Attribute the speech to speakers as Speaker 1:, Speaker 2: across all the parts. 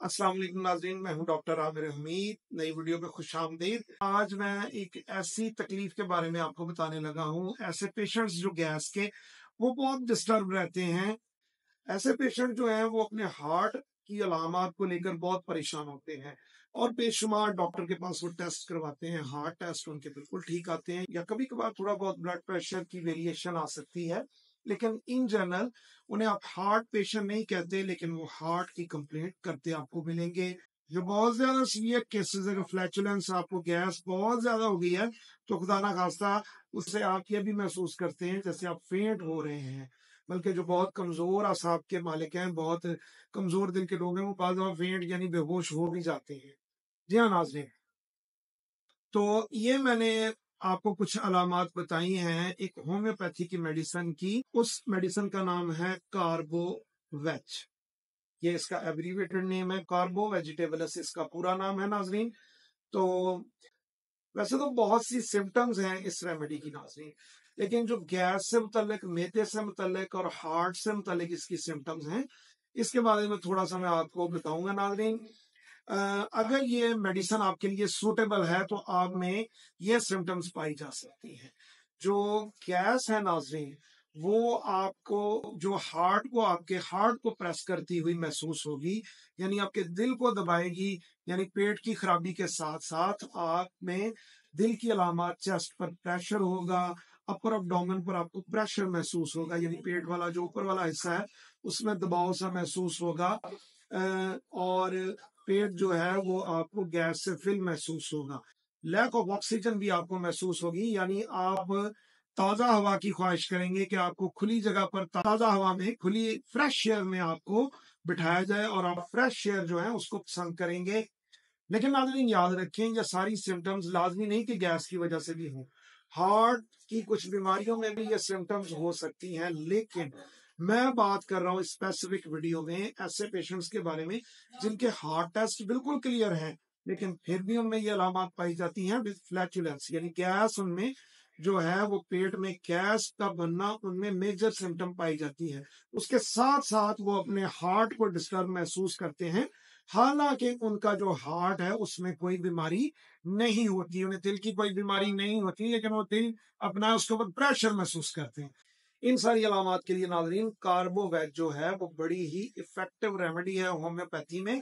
Speaker 1: अस्सलाम वालेकुम नाज़रीन, मैं हूं डॉक्टर आमिर हमीद। नई वीडियो में खुश आमदीद। आज मैं एक ऐसी तकलीफ के बारे में आपको बताने लगा हूं। ऐसे पेशेंट्स जो गैस के वो बहुत डिस्टर्ब रहते हैं। ऐसे पेशेंट जो हैं वो अपने हार्ट की अलामात को लेकर बहुत परेशान होते हैं और बेशुमार डॉक्टर के पास वो टेस्ट करवाते हैं। हार्ट टेस्ट उनके बिल्कुल ठीक आते हैं, या कभी कभार थोड़ा बहुत ब्लड प्रेशर की वेरिएशन आ सकती है, लेकिन इन जनरल उन्हें आप हार्ट पेशेंट नहीं कहते, लेकिन वो हार्ट की कंप्लेंट करते आपको मिलेंगे। जो बहुत ज्यादा सीवियर केसेस है, फ्लैचुलेंस, आपको गैस बहुत ज्यादा हो गई है, तो खुदा ना खास्ता उससे आप ये भी महसूस करते हैं जैसे आप फेंट हो रहे हैं। बल्कि जो बहुत कमजोर असाब के मालिक हैं, बहुत कमजोर दिल के लोग हैं, वो बाज़ दफा फेंट यानी बेहोश हो भी जाते हैं। जी हाँ नाज़रीन, तो ये मैंने आपको कुछ अलामात बताई हैं एक होम्योपैथी की मेडिसिन की। उस मेडिसिन का नाम है कार्बोवेज। ये इसका एब्रीवेटेड नेम है, कार्बो वेजिटेबल्स इसका पूरा नाम है नाज़रीन। तो वैसे तो बहुत सी सिम्टम्स हैं इस रेमेडी की नाज़रीन, लेकिन जो गैस से मुतल्लिक, मैदे से मुतल्लिक और हार्ट से मुतल्लिक इसकी सिम्टम्स हैं, इसके बारे में थोड़ा सा मैं आपको बताऊंगा नाज़रीन। अगर ये मेडिसिन आपके लिए सूटेबल है तो आप में ये सिम्टम्स पाई जा सकती हैं। जो गैस है नाज़रीन, वो आपको जो आपके हार्ट को प्रेस करती हुई महसूस होगी, यानी आपके दिल को दबाएगी। यानी पेट की खराबी के साथ साथ आप में दिल की अलामत, चेस्ट पर प्रेशर होगा, अपर अब्डोमेन पर आपको प्रेशर महसूस होगा, यानी पेट वाला जो ऊपर वाला हिस्सा है उसमें दबाव सा महसूस होगा। और पेट जो है वो आपको गैस से फिल महसूस होगा। लैक ऑफ ऑक्सीजन भी आपको महसूस होगी, यानी आप ताजा हवा की ख्वाहिश करेंगे कि आपको खुली जगह पर ताजा हवा में, खुली फ्रेश एयर में आपको बिठाया जाए और आप फ्रेश एयर जो है उसको पसंद करेंगे। लेकिन नाज़रीन याद रखें, ये सारी सिम्टम्स लाजमी नहीं कि गैस की वजह से भी हों। हार्ट की कुछ बीमारियों में भी ये सिम्टम्स हो सकती हैं, लेकिन मैं बात कर रहा हूँ स्पेसिफिक वीडियो में ऐसे पेशेंट्स के बारे में जिनके हार्ट टेस्ट बिल्कुल क्लियर हैं, लेकिन फिर भी उनमें ये अलामत पाई जाती हैं विद फ्लैचुलेंस, यानी गैस उनमें जो है वो पेट में गैस का बनना उनमें मेजर सिम्टम पाई जाती है। उसके साथ साथ वो अपने हार्ट को डिस्टर्ब महसूस करते हैं, हालांकि उनका जो हार्ट है उसमें कोई बीमारी नहीं होती, उन्हें दिल की कोई बीमारी नहीं होती, लेकिन वो दिल अपना उसके ऊपर प्रेशर महसूस करते हैं। इन सारी अलामत के लिए नाज़रीन कार्बोवेज जो है वो बड़ी ही इफेक्टिव रेमेडी है होम्योपैथी में।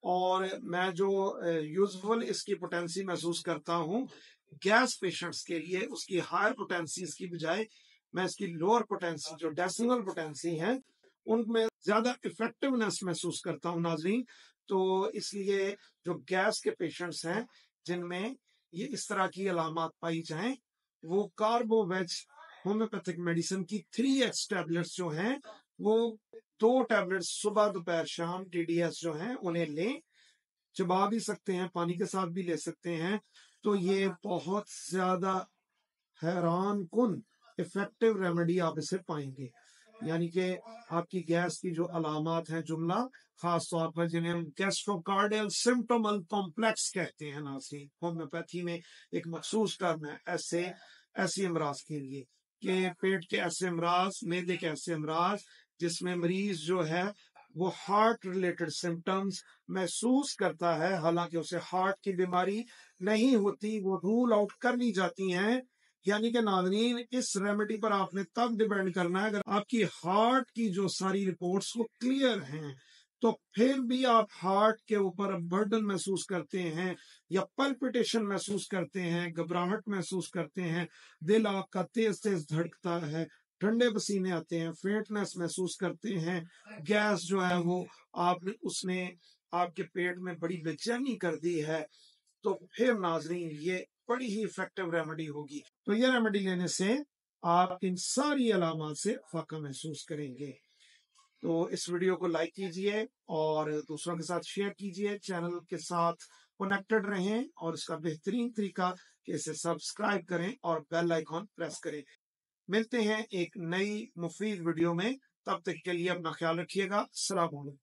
Speaker 1: और मैं जो यूजुअल इसकी पोटेंसी महसूस करता हूँ गैस पेशेंट्स के लिए, उसकी हायर पोटेंसीज की बजाय मैं इसकी लोअर पोटेंसी, जो डेसिमल पोटेंसी है, उनमें ज्यादा इफेक्टिवनेस महसूस करता हूँ नाज़रीन। तो इसलिए जो गैस के पेशेंट्स हैं जिनमें ये इस तरह की अलामत पाई जाएं, वो कार्बोवेज होम्योपैथिक मेडिसिन की 3x टैबलेट्स जो हैं, वो 2 टैबलेट्स सुबह दोपहर शाम TDS जो हैं उन्हें लें। चबा भी सकते हैं, पानी के साथ भी ले सकते हैं। तो ये बहुत ज्यादा हैरान कुन इफेक्टिव रेमेडी आप इसे पाएंगे। यानी कि आपकी गैस की जो अलामत हैं, जुमला खास तौर पर जिन्हें हम गैस्ट्रोकार्डियल सिम्प्टोमल कॉम्प्लेक्स कहते हैं नाज़रीन, होम्योपैथी में एक मखसूस टर्म है ऐसी अमराज के लिए, कि पेट के ऐसे अमराज, मैदे के ऐसे अमराज जिसमें मरीज जो है वो हार्ट रिलेटेड सिम्टम्स महसूस करता है, हालांकि उसे हार्ट की बीमारी नहीं होती, वो रूल आउट कर ली जाती हैं। यानी कि नाज़रीन इस रेमेडी पर आपने तब डिपेंड करना है अगर आपकी हार्ट की जो सारी रिपोर्ट्स वो क्लियर हैं, तो फिर भी आप हार्ट के ऊपर बर्डन महसूस करते हैं या पल्पिटेशन महसूस करते हैं, घबराहट महसूस करते हैं, दिल आपका तेज तेज धड़कता है, ठंडे पसीने आते हैं, फेंटनेस महसूस करते हैं, गैस जो है वो उसने आपके पेट में बड़ी बेचैनी कर दी है, तो फिर नाज़रीन ये बड़ी ही इफेक्टिव रेमेडी होगी। तो ये रेमेडी लेने से आप इन सारी अलामत से फाका महसूस करेंगे। तो इस वीडियो को लाइक कीजिए और दूसरों के साथ शेयर कीजिए, चैनल के साथ कनेक्टेड रहें, और इसका बेहतरीन तरीका कि इसे सब्सक्राइब करें और बेल आइकॉन प्रेस करें। मिलते हैं एक नई मुफीद वीडियो में, तब तक के लिए अपना ख्याल रखिएगा। अस्सलाम वालेकुम।